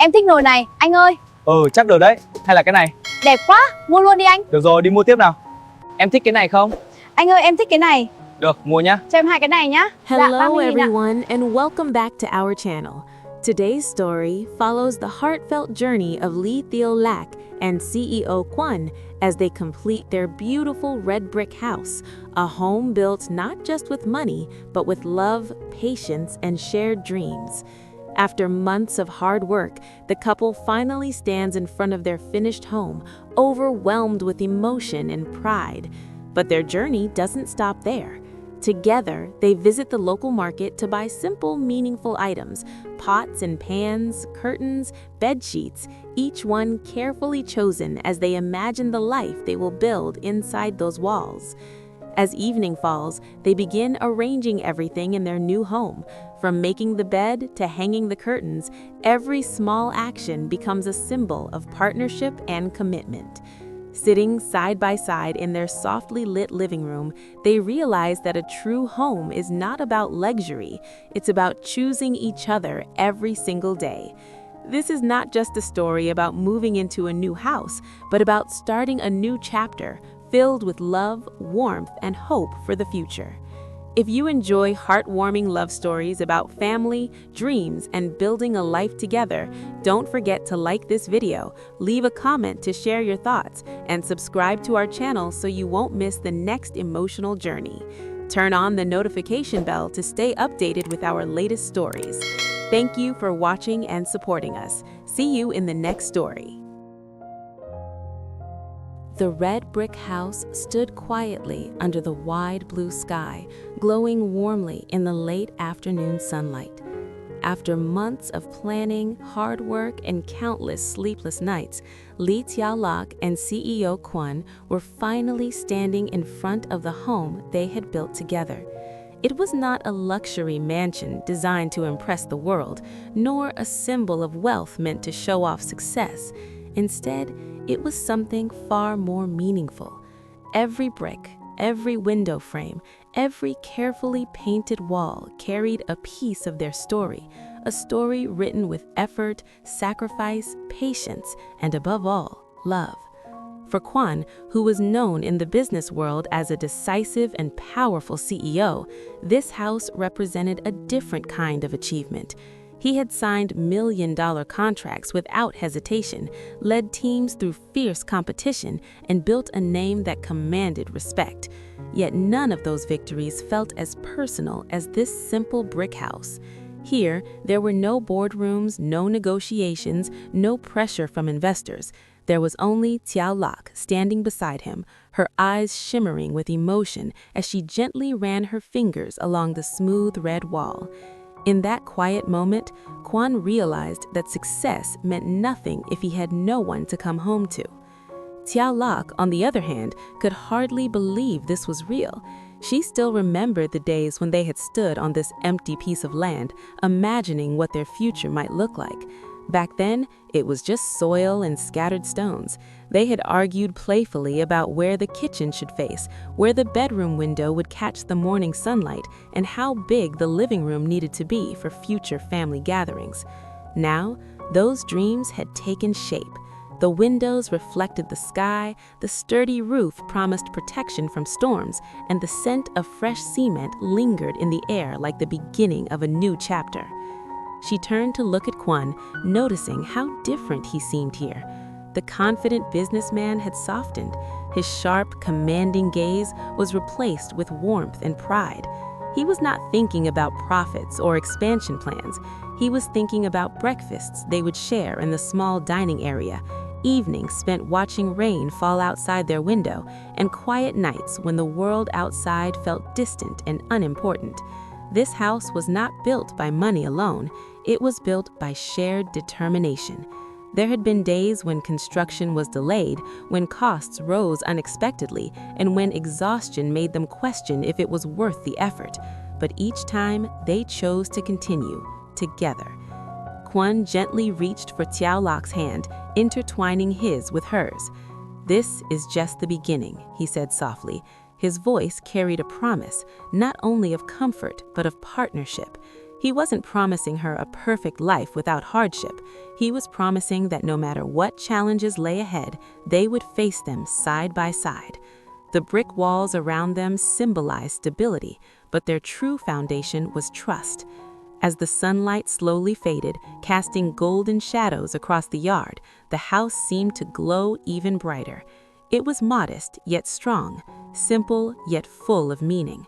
Em thích nồi này, anh ơi. Chắc được đấy. Hay là cái này? Đẹp quá, mua luôn đi anh. Được rồi, đi mua tiếp nào. Em thích cái này không? Anh ơi, em thích cái này. Được, mua nhá. Cho em 2 cái này nhá. Dạ, Hello 30.000 ạ. everyone and welcome back to our channel. Today's story follows the heartfelt journey of Lee Tieu Lac and CEO Quan as they complete their beautiful red brick house, a home built not just with money, but with love, patience, and shared dreams. After months of hard work, the couple finally stands in front of their finished home, overwhelmed with emotion and pride. But their journey doesn't stop there. Together, they visit the local market to buy simple, meaningful items, pots and pans, curtains, bed sheets, each one carefully chosen as they imagine the life they will build inside those walls. As evening falls, they begin arranging everything in their new home. From making the bed to hanging the curtains, every small action becomes a symbol of partnership and commitment. Sitting side by side in their softly lit living room, they realize that a true home is not about luxury, it's about choosing each other every single day. This is not just a story about moving into a new house, but about starting a new chapter filled with love, warmth, and hope for the future. If you enjoy heartwarming love stories about family, dreams, and building a life together, don't forget to like this video, leave a comment to share your thoughts, and subscribe to our channel so you won't miss the next emotional journey. Turn on the notification bell to stay updated with our latest stories. Thank you for watching and supporting us. See you in the next story. The red brick house stood quietly under the wide blue sky, glowing warmly in the late afternoon sunlight. After months of planning, hard work, and countless sleepless nights, Lee Tieu Lac and CEO Quan were finally standing in front of the home they had built together. It was not a luxury mansion designed to impress the world, nor a symbol of wealth meant to show off success. Instead, it was something far more meaningful. Every brick, every window frame, every carefully painted wall carried a piece of their story, a story written with effort, sacrifice, patience, and above all, love. For Quan, who was known in the business world as a decisive and powerful CEO, this house represented a different kind of achievement. He had signed million-dollar contracts without hesitation, led teams through fierce competition, and built a name that commanded respect. Yet none of those victories felt as personal as this simple brick house. Here, there were no boardrooms, no negotiations, no pressure from investors. There was only Tieu Lac standing beside him, her eyes shimmering with emotion as she gently ran her fingers along the smooth red wall. In that quiet moment, Quan realized that success meant nothing if he had no one to come home to. Tieu Lac, on the other hand, could hardly believe this was real. She still remembered the days when they had stood on this empty piece of land, imagining what their future might look like. Back then, it was just soil and scattered stones. They had argued playfully about where the kitchen should face, where the bedroom window would catch the morning sunlight, and how big the living room needed to be for future family gatherings. Now, those dreams had taken shape. The windows reflected the sky, the sturdy roof promised protection from storms, and the scent of fresh cement lingered in the air like the beginning of a new chapter. She turned to look at Quan, noticing how different he seemed here. The confident businessman had softened. His sharp, commanding gaze was replaced with warmth and pride. He was not thinking about profits or expansion plans. He was thinking about breakfasts they would share in the small dining area, evenings spent watching rain fall outside their window, and quiet nights when the world outside felt distant and unimportant. This house was not built by money alone. It was built by shared determination. There had been days when construction was delayed, when costs rose unexpectedly, and when exhaustion made them question if it was worth the effort. But each time, they chose to continue, together. Quan gently reached for Tieu Lac's hand, intertwining his with hers. "This is just the beginning," he said softly. His voice carried a promise, not only of comfort, but of partnership. He wasn't promising her a perfect life without hardship. He was promising that no matter what challenges lay ahead, they would face them side by side. The brick walls around them symbolized stability, but their true foundation was trust. As the sunlight slowly faded, casting golden shadows across the yard, the house seemed to glow even brighter. It was modest yet strong, simple yet full of meaning.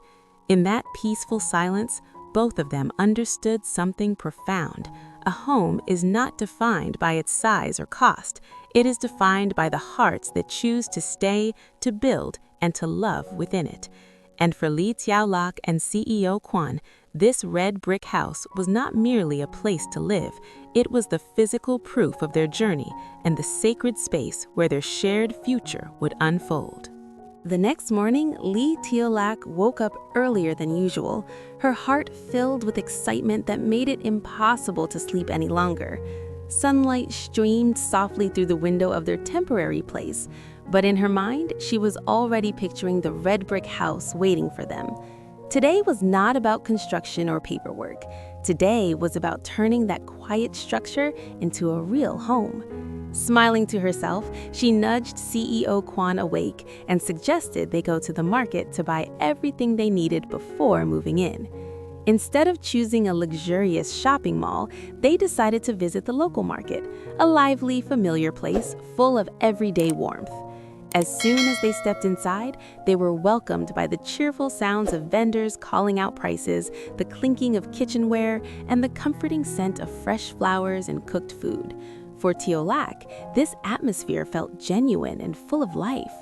In that peaceful silence, both of them understood something profound. A home is not defined by its size or cost. It is defined by the hearts that choose to stay, to build, and to love within it. And for Quan Tieu Lac and CEO Quan, this red brick house was not merely a place to live. It was the physical proof of their journey and the sacred space where their shared future would unfold. The next morning, Quan Tieu Lac woke up earlier than usual, her heart filled with excitement that made it impossible to sleep any longer. Sunlight streamed softly through the window of their temporary place, but in her mind, she was already picturing the red brick house waiting for them. Today was not about construction or paperwork. Today was about turning that quiet structure into a real home. Smiling to herself, she nudged CEO Quan awake and suggested they go to the market to buy everything they needed before moving in. Instead of choosing a luxurious shopping mall, they decided to visit the local market, a lively, familiar place full of everyday warmth. As soon as they stepped inside, they were welcomed by the cheerful sounds of vendors calling out prices, the clinking of kitchenware, and the comforting scent of fresh flowers and cooked food. For Tieu Lac, this atmosphere felt genuine and full of life.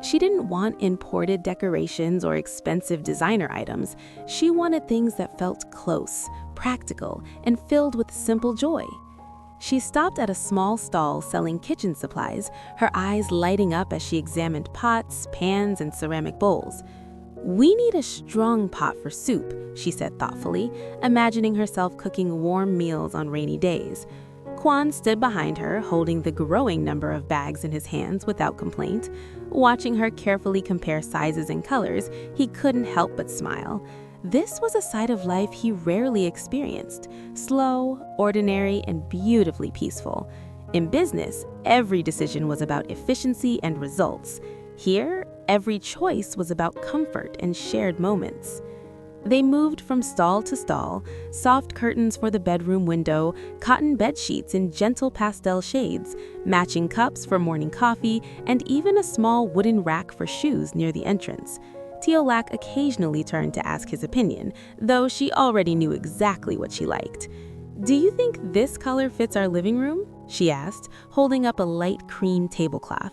She didn't want imported decorations or expensive designer items. She wanted things that felt close, practical, and filled with simple joy. She stopped at a small stall selling kitchen supplies, her eyes lighting up as she examined pots, pans, and ceramic bowls. "We need a strong pot for soup," she said thoughtfully, imagining herself cooking warm meals on rainy days. Quan stood behind her, holding the growing number of bags in his hands without complaint. Watching her carefully compare sizes and colors, he couldn't help but smile. This was a side of life he rarely experienced, slow, ordinary, and beautifully peaceful. In business, every decision was about efficiency and results. Here, every choice was about comfort and shared moments. They moved from stall to stall, soft curtains for the bedroom window, cotton bed sheets in gentle pastel shades, matching cups for morning coffee, and even a small wooden rack for shoes near the entrance. Tieu Lac occasionally turned to ask his opinion, though she already knew exactly what she liked. "Do you think this color fits our living room?" she asked, holding up a light cream tablecloth.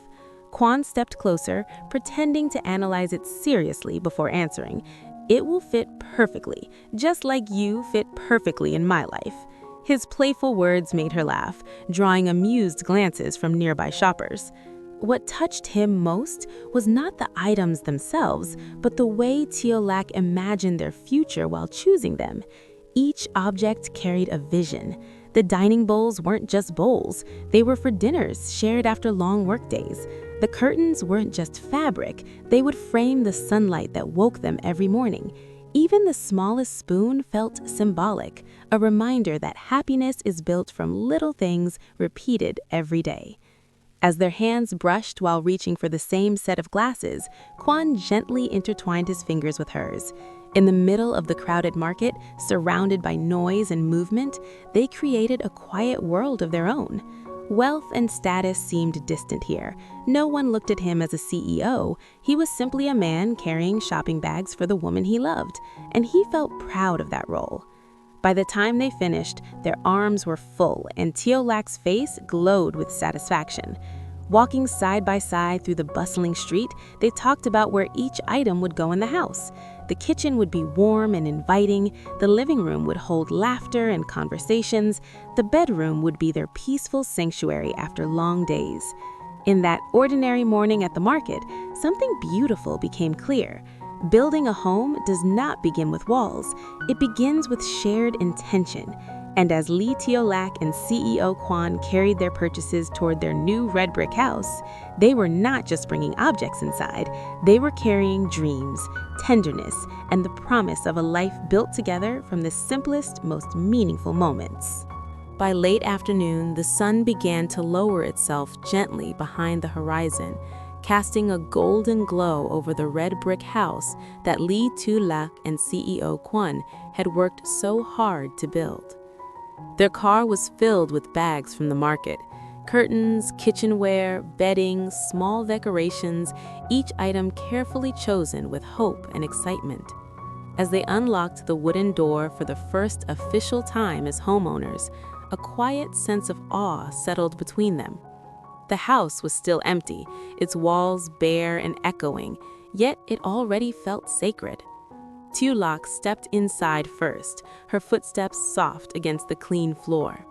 Quan stepped closer, pretending to analyze it seriously before answering. "It will fit perfectly, just like you fit perfectly in my life." His playful words made her laugh, drawing amused glances from nearby shoppers. What touched him most was not the items themselves, but the way Tieu Lac imagined their future while choosing them. Each object carried a vision. The dining bowls weren't just bowls, they were for dinners shared after long workdays. The curtains weren't just fabric, they would frame the sunlight that woke them every morning. Even the smallest spoon felt symbolic, a reminder that happiness is built from little things repeated every day. As their hands brushed while reaching for the same set of glasses, Quan gently intertwined his fingers with hers. In the middle of the crowded market, surrounded by noise and movement, they created a quiet world of their own. Wealth and status seemed distant here. No one looked at him as a CEO. He was simply a man carrying shopping bags for the woman he loved, and he felt proud of that role. By the time they finished, their arms were full, and Tieu Lac's face glowed with satisfaction. Walking side by side through the bustling street, they talked about where each item would go in the house. The kitchen would be warm and inviting, the living room would hold laughter and conversations, the bedroom would be their peaceful sanctuary after long days. In that ordinary morning at the market, something beautiful became clear. Building a home does not begin with walls. It begins with shared intention. And as Lee Tieu Lac and CEO Quan carried their purchases toward their new red brick house, they were not just bringing objects inside, they were carrying dreams, tenderness, and the promise of a life built together from the simplest, most meaningful moments. By late afternoon, the sun began to lower itself gently behind the horizon, casting a golden glow over the red brick house that Lee Tieu Lac and CEO Quan had worked so hard to build. Their car was filled with bags from the market, curtains, kitchenware, bedding, small decorations, each item carefully chosen with hope and excitement. As they unlocked the wooden door for the first official time as homeowners, a quiet sense of awe settled between them. The house was still empty, its walls bare and echoing, yet it already felt sacred. Tieu Lac stepped inside first, her footsteps soft against the clean floor.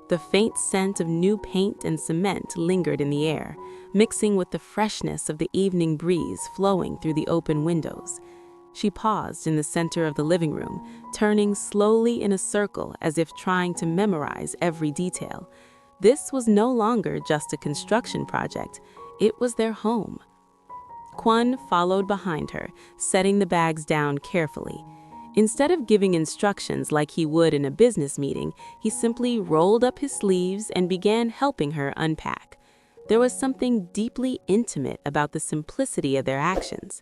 The faint scent of new paint and cement lingered in the air, mixing with the freshness of the evening breeze flowing through the open windows. She paused in the center of the living room, turning slowly in a circle as if trying to memorize every detail. This was no longer just a construction project, it was their home. Quan followed behind her, setting the bags down carefully. Instead of giving instructions like he would in a business meeting, he simply rolled up his sleeves and began helping her unpack. There was something deeply intimate about the simplicity of their actions.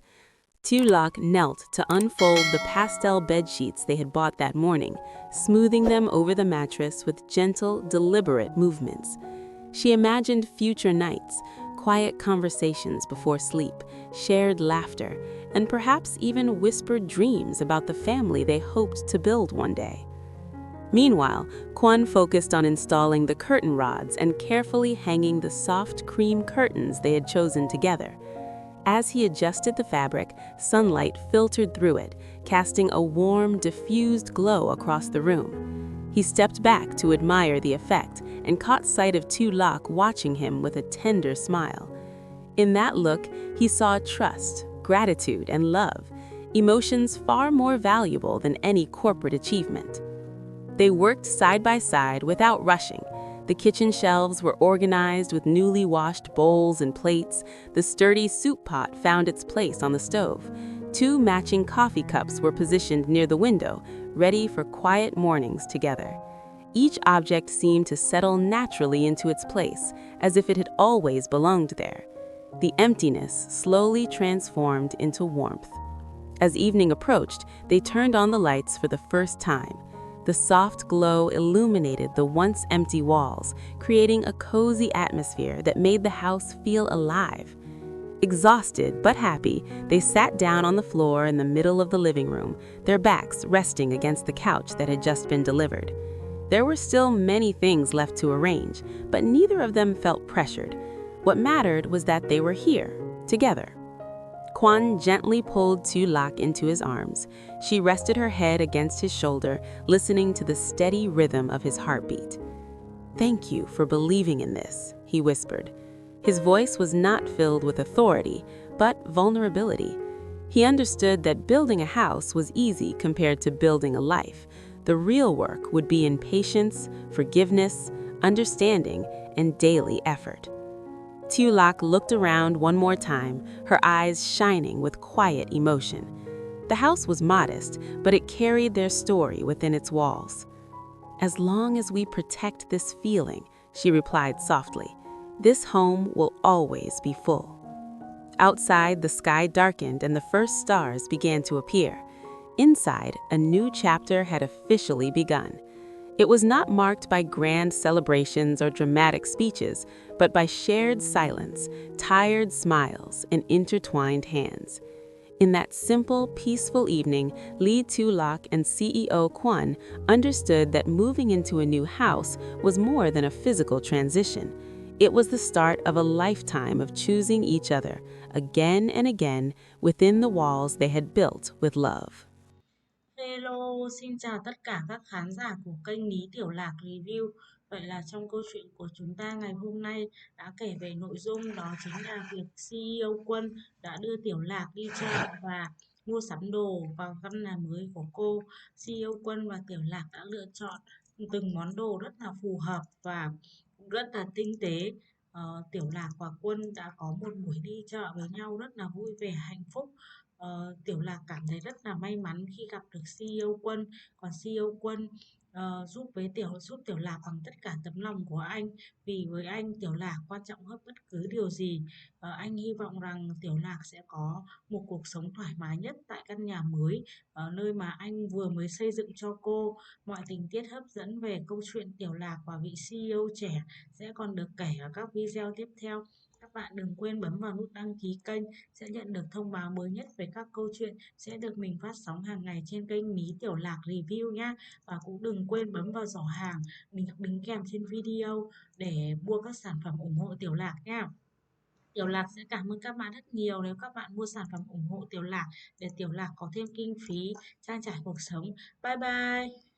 Tieu Lac knelt to unfold the pastel bed sheets they had bought that morning, smoothing them over the mattress with gentle, deliberate movements. She imagined future nights, quiet conversations before sleep, shared laughter, and perhaps even whispered dreams about the family they hoped to build one day. Meanwhile, Quan focused on installing the curtain rods and carefully hanging the soft cream curtains they had chosen together. As he adjusted the fabric, sunlight filtered through it, casting a warm, diffused glow across the room. He stepped back to admire the effect and caught sight of Tieu Lac watching him with a tender smile. In that look, he saw trust, gratitude, and love, emotions far more valuable than any corporate achievement. They worked side by side without rushing. The kitchen shelves were organized with newly washed bowls and plates. The sturdy soup pot found its place on the stove. 2 matching coffee cups were positioned near the window, ready for quiet mornings together. Each object seemed to settle naturally into its place, as if it had always belonged there. The emptiness slowly transformed into warmth. As evening approached, they turned on the lights for the first time. The soft glow illuminated the once empty walls, creating a cozy atmosphere that made the house feel alive. Exhausted but happy, they sat down on the floor in the middle of the living room, their backs resting against the couch that had just been delivered. There were still many things left to arrange, but neither of them felt pressured. What mattered was that they were here, together. Quan gently pulled Tieu Lac into his arms. She rested her head against his shoulder, listening to the steady rhythm of his heartbeat. "Thank you for believing in this," he whispered. His voice was not filled with authority, but vulnerability. He understood that building a house was easy compared to building a life. The real work would be in patience, forgiveness, understanding, and daily effort. Tieu Lac looked around one more time, her eyes shining with quiet emotion. The house was modest, but it carried their story within its walls. "As long as we protect this feeling," she replied softly, "this home will always be full." Outside, the sky darkened and the first stars began to appear. Inside, a new chapter had officially begun. It was not marked by grand celebrations or dramatic speeches, but by shared silence, tired smiles, and intertwined hands. In that simple, peaceful evening, Lee Tieu Lac and CEO Quan understood that moving into a new house was more than a physical transition. It was the start of a lifetime of choosing each other, again and again, within the walls they had built with love. Hello, xin chào tất cả các khán giả của kênh Lý Tiểu Lạc Review. Vậy là trong câu chuyện của chúng ta ngày hôm nay đã kể về nội dung đó chính là việc CEO Quân đã đưa Tiểu Lạc đi chợ và mua sắm đồ vào căn nhà mới của cô. CEO Quân và Tiểu Lạc đã lựa chọn từng món đồ rất là phù hợp và rất là tinh tế. Tiểu Lạc và Quân đã có một buổi đi chợ với nhau rất là vui vẻ hạnh phúc. Tiểu Lạc cảm thấy rất là may mắn khi gặp được CEO Quân, còn CEO Quân giúp Tiểu Lạc bằng tất cả tấm lòng của anh, vì với anh Tiểu Lạc quan trọng hơn bất cứ điều gì. Anh hy vọng rằng Tiểu Lạc sẽ có một cuộc sống thoải mái nhất tại căn nhà mới nơi mà anh vừa mới xây dựng cho cô. Mọi tình tiết hấp dẫn về câu chuyện Tiểu Lạc và vị CEO trẻ sẽ còn được kể ở các video tiếp theo. Các bạn đừng quên bấm vào nút đăng ký kênh sẽ nhận được thông báo mới nhất về các câu chuyện sẽ được mình phát sóng hàng ngày trên kênh Mí Tiểu Lạc Review nhé. Và cũng đừng quên bấm vào giỏ hàng mình đính kèm trên video để mua các sản phẩm ủng hộ Tiểu Lạc nha. Tiểu Lạc sẽ cảm ơn các bạn rất nhiều nếu các bạn mua sản phẩm ủng hộ Tiểu Lạc để Tiểu Lạc có thêm kinh phí trang trải cuộc sống. Bye bye.